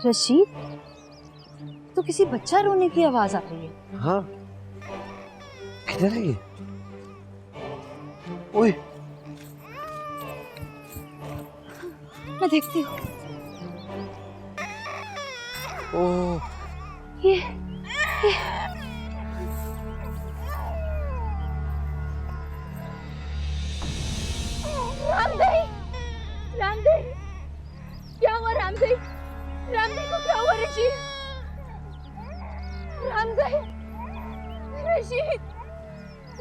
रशीद, तो किसी बच्चा रोने की आवाज आ रही है। हाँ, किधर है ये? ओए, मैं देखती हूँ। ओह, ये रामदेव, रामदेव, क्या हुआ रामदेव? रामदेव को क्या हुआ? रशीद, रामदेव, रशीद,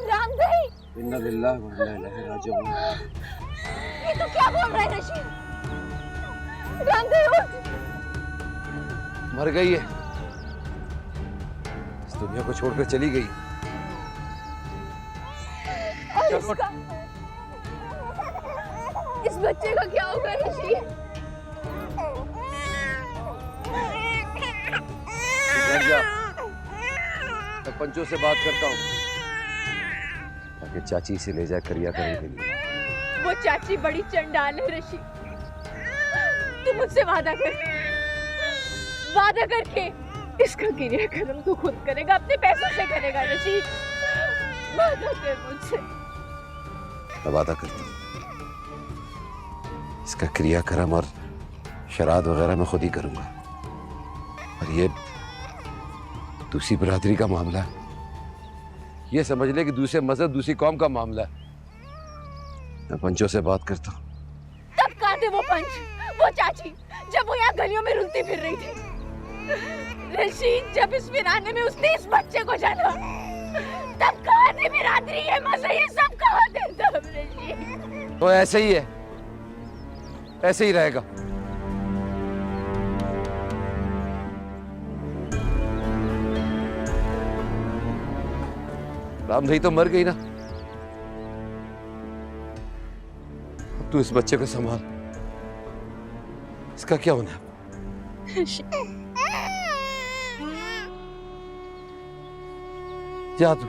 रामदेव। इन्ना लिल्लाह व इन्ना इलैहि राजिऊन। ये तो क्या बोल रहा है रशीद? रामदेव उठ। मर गई है, इस दुनिया को छोड़कर चली गई। और इसका, इस बच्चे का क्या होगा रशीद? बैठ जा, मैं पंचों से बात करता हूँ ताकि चाची से ले जाकर क्रिया करने के लिए। वो चाची बड़ी चंडाल है रशीद। तू मुझसे वादा कर, वादा करके इसका क्रियाक्रम तू खुद करेगा, अपने पैसों से करेगा रशीद। वादा कर मुझसे। मैं वादा करता हूँ, इसका क्रियाक्रम और शराद वगैरह मैं खुद ही करूंगा। और ये दूसरी बरादरी का मामला है, ये समझ ले कि दूसरे मजहब दूसरी कौम का मामला है। मैं पंचों से बात करता हूँ। तब कहाँ थे वो पंच, वो चाची, जब वो यहाँ गलियों में रुलती फिर रही थी? रशीद, जब इस वीराने में उसने इस बच्चे को जाना, तब कहाँ थे बिरादरी, ये मज़े, ये सब कहाँ थे तब रशीद? तो ऐसे ही है, ऐसे ही रहेगा। रामधई तो मर गई ना, अब तू इस बच्चे को संभाल, इसका क्या होना है? जा तू।